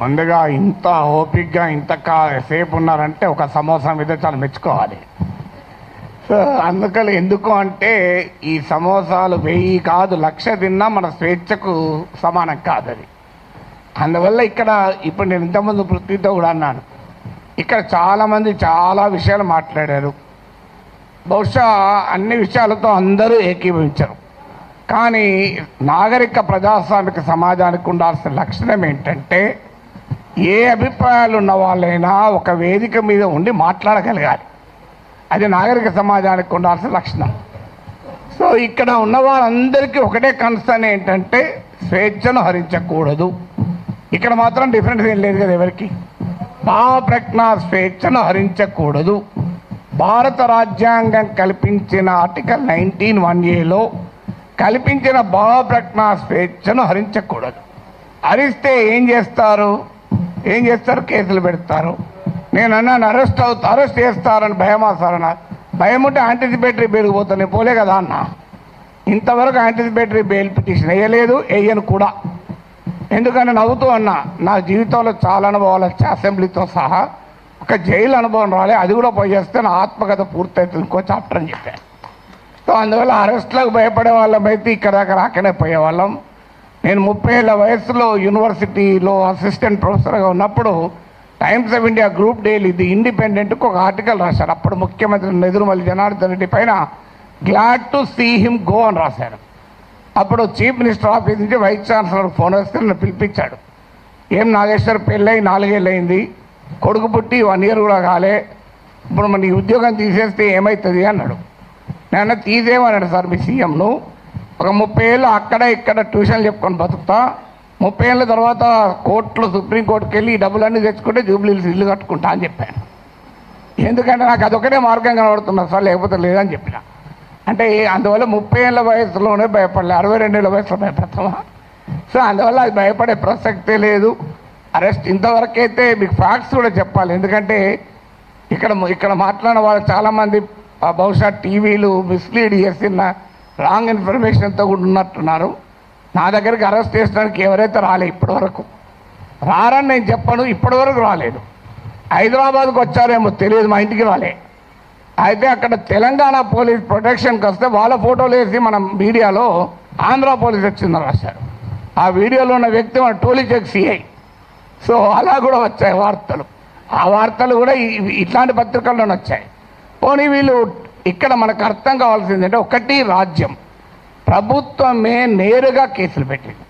ముందుగా ఇంత ఓపిక్గా ఇంత సేపు ఉన్నారంటే ఒక సమోసా మీద చాలా మెచ్చుకోవాలి. సో అందుకని ఎందుకు అంటే ఈ సమోసాలు 1000 కాదు 1,00,000 తిన్నా మన స్వేచ్ఛకు సమానం కాదు అది. అందువల్ల ఇక్కడ ఇప్పుడు నేను ఇంతకుముందు పృథ్వీతో కూడా అన్నాను, ఇక్కడ చాలామంది చాలా విషయాలు మాట్లాడారు. బహుశా అన్ని విషయాలతో అందరూ ఏకీభవించరు. కానీ నాగరిక ప్రజాస్వామిక సమాజానికి ఉండాల్సిన లక్షణం ఏంటంటే ఏ అభిప్రాయాలు ఉన్న వాళ్ళైనా ఒక వేదిక మీద ఉండి మాట్లాడగలగాలి. అది నాగరిక సమాజానికి ఉండాల్సిన లక్షణం. సో ఇక్కడ ఉన్న వాళ్ళందరికీ ఒకటే కన్సర్న్ ఏంటంటే స్వేచ్ఛను హరించకూడదు. ఇక్కడ మాత్రం డిఫరెన్స్ ఏం లేదు కదా ఎవరికి. భావ ప్రజ్ఞా స్వేచ్ఛను హరించకూడదు. భారత రాజ్యాంగం కల్పించిన ఆర్టికల్ 19(1)(a)లో కల్పించిన భావ ప్రజ్ఞా స్వేచ్ఛను హరించకూడదు. హరిస్తే ఏం చేస్తారు? కేసులు పెడతారు. నేను అన్నాను అరెస్ట్ చేస్తారని భయమా సార్ అన్న. భయం ఉంటే యాంటిసిపేటరీ బెయిల్ పోతాను. నేను పోలే కదా అన్న. ఇంతవరకు యాంటిసిపేటరీ బెయిల్ పిటిషన్ వేయలేదు, వేయను కూడా. ఎందుకంటే నవ్వుతూ అన్నా నా జీవితంలో చాలా అనుభవాలు వచ్చాయి, అసెంబ్లీతో సహా. ఒక జైలు అనుభవం రాలే, అది కూడా పోయి చేస్తే నా ఆత్మకథ పూర్తవుతుంది ఇంకో చాప్టర్ అని చెప్పాను. సో అందువల్ల అరెస్ట్లకు భయపడే వాళ్ళమైతే ఇక్కడ దాకా రాకనే పోయేవాళ్ళం. నేను 30 ఏళ్ళ వయసులో యూనివర్సిటీలో అసిస్టెంట్ ప్రొఫెసర్గా ఉన్నప్పుడు Times of India group daily the ఇండిపెండెంట్కి ఒక ఆర్టికల్ రాశారు. అప్పుడు ముఖ్యమంత్రి నెదురుమల్లి జనార్దన్ రెడ్డి పైన glad to see him go అని రాశారు. అప్పుడు చీఫ్ మినిస్టర్ ఆఫీస్ నుంచి వైస్ ఛాన్సలర్ ఫోన్ వస్తే నన్ను పిలిపించాడు. ఏం నాగేశ్వర్ పెళ్ళై 4 ఏళ్ళు అయింది, కొడుకు పుట్టి 1 ఇయర్ కూడా కాలే, ఇప్పుడు మన ఈ ఉద్యోగం తీసేస్తే ఏమవుతుంది అన్నాడు. నేను తీసేయమన్నాడు సార్ మీ సీఎంను. ఒక 30 ఏళ్ళు అక్కడ ఇక్కడ ట్యూషన్లు చెప్పుకొని బతుకుతా, 30 ఏళ్ళ తర్వాత కోర్టులో సుప్రీంకోర్టుకి వెళ్ళి ఈ డబ్బులన్నీ తెచ్చుకుంటే జూబ్లీహిల్స్ ఇల్లు కట్టుకుంటా అని చెప్పాను. ఎందుకంటే నాకు అదొకటే మార్గం కనబడుతున్నది సార్, లేకపోతే లేదని చెప్పిన. అంటే అందువల్ల 30 ఏళ్ళ వయసులోనే భయపడలే, 62 ఏళ్ళ వయసులో భయపడతామా? సో అందువల్ల అది భయపడే ప్రసక్తే లేదు. అరెస్ట్ ఇంతవరకైతే మీకు ఫ్యాక్ట్స్ కూడా చెప్పాలి. ఎందుకంటే ఇక్కడ మాట్లాడిన వాళ్ళు చాలామంది బహుశా టీవీలు మిస్లీడ్ చేసిన రాంగ్ ఇన్ఫర్మేషన్తో కూడా ఉన్నట్టున్నారు. నా దగ్గరికి అరెస్ట్ చేసడానికి ఎవరైతే రాలే ఇప్పటివరకు, రారని నేను చెప్పను, ఇప్పటివరకు రాలేదు. హైదరాబాద్కు వచ్చారేమో తెలియదు, మా ఇంటికి రాలే. అయితే అక్కడ తెలంగాణ పోలీస్ ప్రొటెక్షన్కి వస్తే వాళ్ళ ఫోటోలు వేసి మనం మీడియాలో ఆంధ్ర పోలీస్ వచ్చిందని రాశారు. ఆ వీడియోలో ఉన్న వ్యక్తి మన టోలీచెక్ సిఐ. సో అలా కూడా వచ్చాయి వార్తలు. ఆ వార్తలు కూడా ఇట్లాంటి పత్రికల్లోనే వచ్చాయి. పోనీ వీళ్ళు ఇక్కడ మనకు అర్థం కావాల్సింది అంటే ఒకటి, రాజ్యం ప్రభుత్వమే నేరుగా కేసులు పెట్టింది.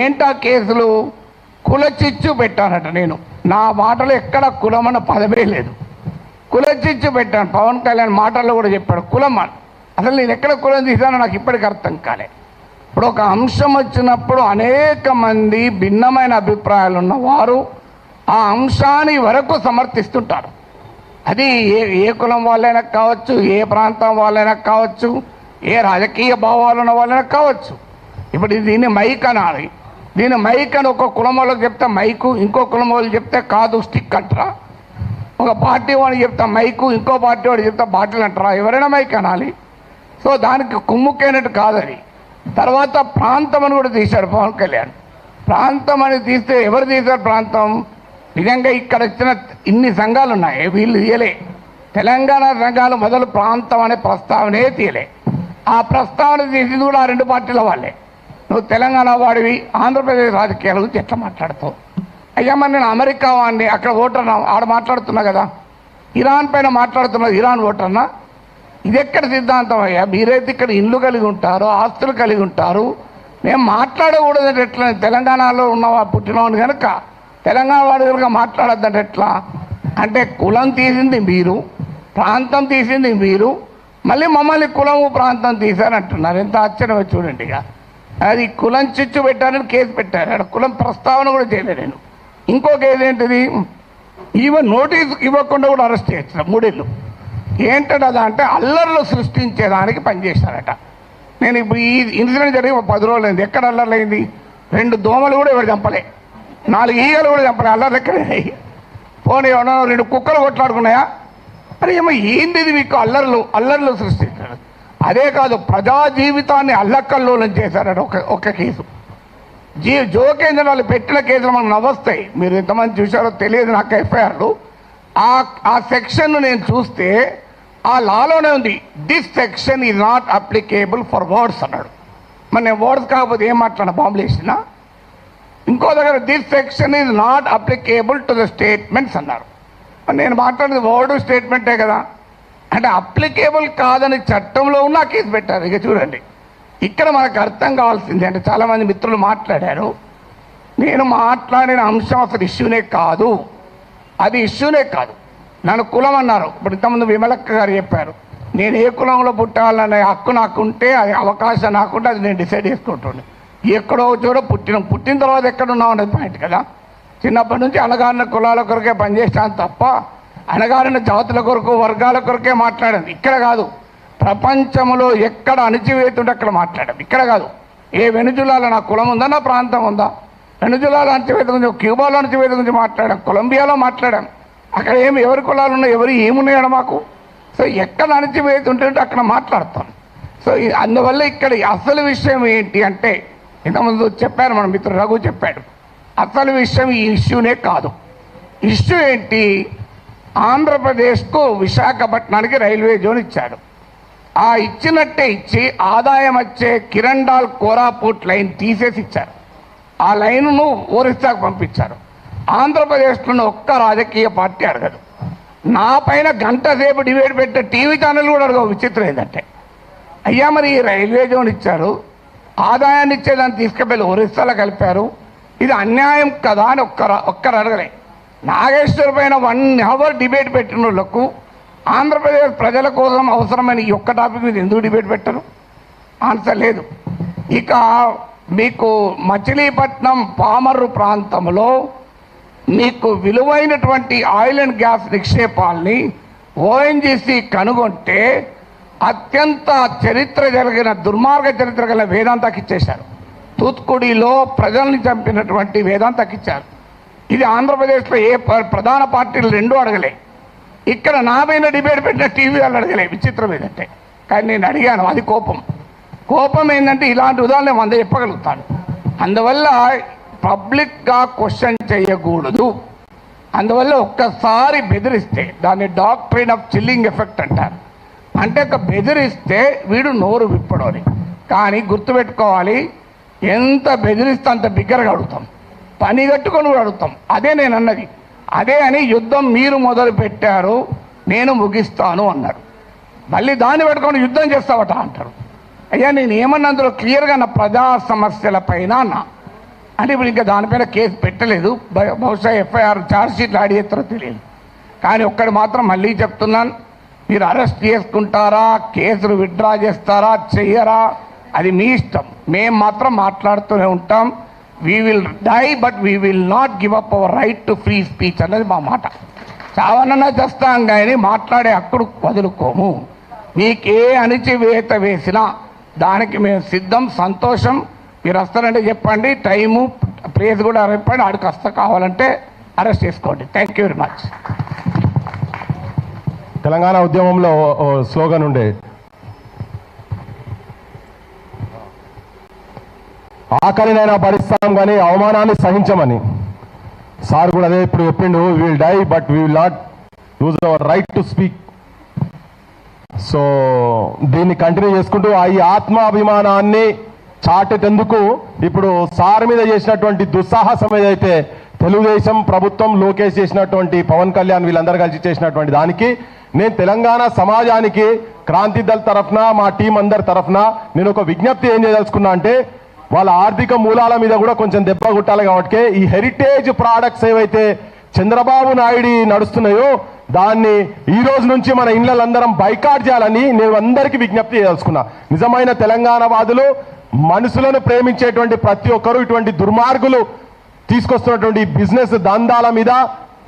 ఏంటా కేసులు? కులచిచ్చు పెట్టానట. నేను నా మాటలో ఎక్కడ కులమన్న పదమే లేదు, కులచిచ్చు పెట్టాను. పవన్ కళ్యాణ్ మాటల్లో కూడా చెప్పాడు కులం అని. అసలు నేను ఎక్కడ కులం తీసానో నాకు ఇప్పటికి అర్థం కాలే. ఇప్పుడు ఒక అంశం వచ్చినప్పుడు అనేక మంది భిన్నమైన అభిప్రాయాలు ఉన్నవారు ఆ అంశాన్ని వరకు సమర్థిస్తుంటారు. అది ఏ కులం వాళ్ళైనా కావచ్చు, ఏ ప్రాంతం వాళ్ళైనా కావచ్చు, ఏ రాజకీయ భావాలు ఉన్న వాళ్ళైనా కావచ్చు. ఇప్పుడు దీన్ని మైక్ అనాలి. దీన్ని మైక్ అని ఒక కులం వాళ్ళకి చెప్తే మైకు, ఇంకో కులం వాళ్ళు చెప్తే కాదు స్టిక్ అంటారా? ఒక పార్టీ వాడికి చెప్తా మైకు, ఇంకో పార్టీ వాడికి చెప్తా బాటిల్ అంటారా? ఎవరైనా మైక్ అనాలి. సో దానికి కుమ్ముకైనట్టు కాదని. తర్వాత ప్రాంతం అని కూడా తీశాడు పవన్ కళ్యాణ్. ప్రాంతం అని తీస్తే ఎవరు తీశారు ప్రాంతం? నిజంగా ఇక్కడ వచ్చిన ఇన్ని సంఘాలు ఉన్నాయి, వీళ్ళు తీయలే. తెలంగాణ సంఘాలు మొదలు ప్రాంతం అనే ప్రస్తావనే తీయలే. ఆ ప్రస్తావన తీసింది కూడా ఆ 2 పార్టీల వాళ్ళే. నువ్వు తెలంగాణ వాడివి, ఆంధ్రప్రదేశ్ రాజకీయాల గురించి ఎట్లా మాట్లాడతావు? అయ్యమ్మ నేను అమెరికా వాడిని, అక్కడ ఓటర్ ఆడ మాట్లాడుతున్నా కదా, ఇరాన్ పైన మాట్లాడుతున్నా, ఇరాన్ ఓటర్నా? ఇది ఎక్కడ సిద్ధాంతం అయ్యా? మీరైతే ఇక్కడ ఇల్లు కలిగి ఉంటారు, ఆస్తులు కలిగి ఉంటారు, మేము మాట్లాడకూడదంటే ఎట్లా? తెలంగాణలో ఉన్న పుట్టినవాడిని కనుక తెలంగాణ వాడి కనుక మాట్లాడద్దంటే ఎట్లా? అంటే కులం తీసింది మీరు, ప్రాంతం తీసింది మీరు, మళ్ళీ మమ్మల్ని కులము ప్రాంతం తీశారంటున్నారు. ఎంత ఆశ్చర్యమో చూడండి. ఇక అది కులం చిచ్చు పెట్టారని కేసు పెట్టారు. అక్కడ కులం ప్రస్తావన కూడా చేయలేదు నేను. ఇంకో కేసు ఏంటిది? ఈవెన్ నోటీస్ ఇవ్వకుండా కూడా అరెస్ట్ చేయొచ్చు 3 ఏళ్ళు. ఏంటంటే అదంటే అల్లర్లు సృష్టించేదానికి పనిచేశారట. నేను ఇప్పుడు ఈ ఇన్సిడెంట్ జరిగి 10 రోజులు అయింది. ఎక్కడ అల్లర్లు అయింది? 2 దోమలు కూడా ఎవరు చంపలే, 4 ఈగలు కూడా చంపలే. అల్లర్లు ఎక్కడే? పోనీ ఏమన్నా 2 కుక్కలు కొట్లాడుకున్నాయా? అరే ఏమో ఏంది ఇది? మీకు అల్లర్లు సృష్టించారు. అదే కాదు, ప్రజా జీవితాన్ని అల్లకల్లోలం చేశారట ఒక కేసు. జోకేంద్ర వాళ్ళు పెట్టిన కేసులు మనకు నవ్వొస్తాయి. మీరు ఎంతమంది చూశారో తెలియదు నాకు ఎఫ్ఐఆర్లు. ఆ సెక్షన్ నేను చూస్తే ఆ లాలోనే ఉంది, this section is not applicable for words అన్నాడు. మరి నేను వర్డ్స్ కాకపోతే ఏం మాట్లాడినా బాంబులు వేసినా. ఇంకో దగ్గర this section is not applicable to the statements అన్నారు. నేను మాట్లాడేది వర్డ్ స్టేట్మెంటే కదా. అంటే అప్లికేబుల్ కాదని చట్టంలో ఉన్న కేసు పెట్టారు. ఇక చూడండి, ఇక్కడ మనకు అర్థం కావాల్సింది అంటే చాలామంది మిత్రులు మాట్లాడారు, నేను మాట్లాడిన అంశం అసలు ఇష్యూనే కాదు, అది ఇష్యూనే కాదు. నన్ను కులం అన్నారు. ఇప్పుడు ఇంతకుముందు విమలక్క గారు చెప్పారు, నేను ఏ కులంలో పుట్టాలనే హక్కు నాకుంటే, అది అవకాశం నాకుంటే అది నేను డిసైడ్ చేసుకుంటుండే. ఎక్కడో చోట పుట్టిన తర్వాత ఎక్కడున్నాం అనేది పాయింట్ కదా. చిన్నప్పటి నుంచి అణగారిన కులాల కొరకే పనిచేస్తాను తప్ప అణగారిన జాతుల కొరకు వర్గాల కొరకే మాట్లాడాను. ఇక్కడ కాదు, ప్రపంచంలో ఎక్కడ అణచివేతుంటే అక్కడ మాట్లాడాం. ఇక్కడ కాదు, ఏ వెనుజులాలో నా కులం ఉందా, నా ప్రాంతం ఉందా, వెనుజులాలో అణచివేత గురించి, క్యూబాలో అణచివేత గురించి మాట్లాడాం, కొలంబియాలో మాట్లాడాం. అక్కడ ఎవరి కులాలు ఉన్నాయి, ఎవరు ఏమున్నాయో మాకు. సో ఎక్కడ అణచివేతుంటే అక్కడ మాట్లాడతాం. సో అందువల్ల ఇక్కడ అసలు విషయం ఏంటి అంటే, ఇంతకుముందు చెప్పారు మన మిత్రుడు రఘు చెప్పాడు, అసలు విషయం ఈ ఇష్యూనే కాదు. ఇష్యూ ఏంటి, ఆంధ్రప్రదేశ్కు విశాఖపట్నానికి రైల్వే జోన్ ఇచ్చాడు. ఆ ఇచ్చినట్టే ఇచ్చి ఆదాయం వచ్చే కిరండాల్ కోరాపుట్ లైన్ తీసేసి ఇచ్చారు. ఆ లైన్ను ఒరిస్సాకు పంపించారు. ఆంధ్రప్రదేశ్లో ఒక్క రాజకీయ పార్టీ అడగదు. నా పైన గంట సేపు డిబేట్ పెట్టే టీవీ ఛానల్ కూడా అడగవు. విచిత్రం ఏంటంటే, అయ్యా మరి ఈ రైల్వే జోన్ ఇచ్చారు, ఆదాయాన్ని ఇచ్చేదాన్ని తీసుకెళ్ళి ఒరిస్సాలో కలిపారు, ఇది అన్యాయం కదా అని ఒక్కరు అడగలే. నాగేశ్వర్ పైన 1 hour డిబేట్ పెట్టిన వాళ్ళకు ఆంధ్రప్రదేశ్ ప్రజల కోసం అవసరమైన ఈ ఒక్క టాపిక్ మీద ఎందుకు డిబేట్ పెట్టరు? ఆన్సర్ లేదు. ఇక మీకు మచిలీపట్నం పామర్రు ప్రాంతంలో మీకు విలువైనటువంటి ఆయిల్ అండ్ గ్యాస్ నిక్షేపాలని ఓఎన్జీసీ కనుగొంటే అత్యంత దుర్మార్గ చరిత్ర గల వేదాంతకి ఇచ్చేశారు. తూత్కుడిలో ప్రజల్ని చంపినటువంటి వేదాంతకి ఇచ్చారు. ఇది ఆంధ్రప్రదేశ్లో ఏ ప్రధాన పార్టీలు రెండూ అడగలే. ఇక్కడ నా పైన డిబేట్ పెట్టిన టీవీ వాళ్ళు అడగలే. విచిత్రం ఏంటంటే, కానీ నేను అడిగాను, అది కోపం ఏంటంటే ఇలాంటి ఉదాహరణ 100 చెప్పగలుగుతాను. అందువల్ల పబ్లిక్గా క్వశ్చన్ చేయకూడదు. అందువల్ల ఒక్కసారి బెదిరిస్తే దాన్ని డాక్ట్రిన్ ఆఫ్ చిల్లింగ్ ఎఫెక్ట్ అంటారు. అంటే ఒక బెదిరిస్తే వీడు నోరు విప్పడని. కానీ గుర్తుపెట్టుకోవాలి, ఎంత బెదిరిస్తే అంత బిగ్గరగా అడుగుతాం, పని కట్టుకొని కూడా అడుగుతాం. అదే నేను అన్నది. అదే అని యుద్ధం మీరు మొదలు పెట్టారు, నేను ముగిస్తాను అన్నాడు. మళ్ళీ దాన్ని పెట్టుకొని యుద్ధం చేస్తావట అంటారు. అయ్యా నేను ఏమన్నా అందులో క్లియర్గా నా ప్రజా సమస్యల పైన అన్నా. అంటే ఇప్పుడు ఇంకా దానిపైన కేసు పెట్టలేదు. బహుశా ఎఫ్ఐఆర్ ఛార్జ్షీట్లు యాడ్ చేస్తారో తెలియదు. కానీ ఒక్కటి మాత్రం మళ్ళీ చెప్తున్నాను, మీరు అరెస్ట్ చేసుకుంటారా, కేసులు విత్డ్రా చేస్తారా, చెయ్యరా, అది మీ ఇష్టం. మేము మాత్రం మాట్లాడుతూనే ఉంటాం. We will die but we will not give up our right to free speech అన్నది మా మాట. చావనన్నా చేస్తాం కానీ మాట్లాడే హక్కుడు వదులుకోము. మీకే అణిచివేత వేసినా దానికి మేము సిద్ధం, సంతోషం. మీరు వస్తారంటే చెప్పండి, టైము ప్లేస్ కూడా చెప్పండి, ఆడికి వస్తా, కావాలంటే అరెస్ట్ చేసుకోండి. Thank you very much. Telangana ఉద్యమంలో స్లోగన్ ఉండే, ఆకలినైనా భరిస్తాం కానీ అవమానాన్ని సహించమని. సార్ కూడా అదే ఇప్పుడు చెప్పిండు, we will die but we will not lose our right to speak. So దీన్ని కంటిన్యూ చేసుకుంటూ ఈ ఆత్మాభిమానాన్ని చాటేందుకు ఇప్పుడు సార్ మీద చేసినటువంటి దుస్సాహసం ఏదైతే తెలుగుదేశం ప్రభుత్వం, లోకేష్ చేసినటువంటి, పవన్ కళ్యాణ్ వీళ్ళందరూ కలిసి చేసినటువంటి దానికి నేను తెలంగాణ సమాజానికి క్రాంతి దళ్ తరఫున, మా టీం అందరి తరఫున నేను ఒక విజ్ఞప్తి ఏం చేయదలుచుకున్నా అంటే, వాళ్ళ ఆర్థిక మూలాల మీద కూడా కొంచెం దెబ్బ కొట్టాలి. కాబట్టి ఈ హెరిటేజ్ ప్రోడక్ట్స్ ఏవైతే చంద్రబాబు నాయుడు నడుస్తున్నాయో దాన్ని ఈ రోజు నుంచి మన ఇళ్ళందరం బైకాట్ చేయాలని నేను అందరికీ విజ్ఞప్తి చేయదలుచుకున్నా. నిజమైన తెలంగాణ వాదులు, మనుషులను ప్రేమించేటువంటి ప్రతి ఒక్కరూ ఇటువంటి దుర్మార్గులు తీసుకొస్తున్నటువంటి బిజినెస్ దందాల మీద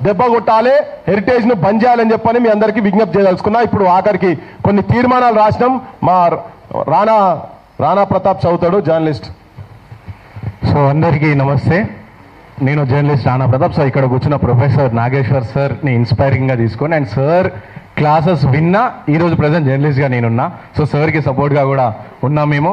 దెబ్బ కొట్టాలి, హెరిటేజ్ను బంద్ చేయాలని చెప్పని మీ అందరికీ విజ్ఞప్తి చేయదలుచుకున్నా. ఇప్పుడు ఆఖరికి కొన్ని తీర్మానాలు రాసినాం. మా రాణా ప్రతాప్ చదువుతాడు, జర్నలిస్ట్. సో అందరికీ నమస్తే. నేను జర్నలిస్ట్ రాణా ప్రతాప్. సో ఇక్కడ కూర్చున్న ప్రొఫెసర్ నాగేశ్వర్ సార్ని ఇన్స్పైరింగ్గా తీసుకొని అండ్ సార్ క్లాసెస్ విన్నా ఈరోజు ప్రజెంట్ జర్నలిస్ట్గా నేనున్నా. సో సార్కి సపోర్ట్గా కూడా ఉన్నాం మేము.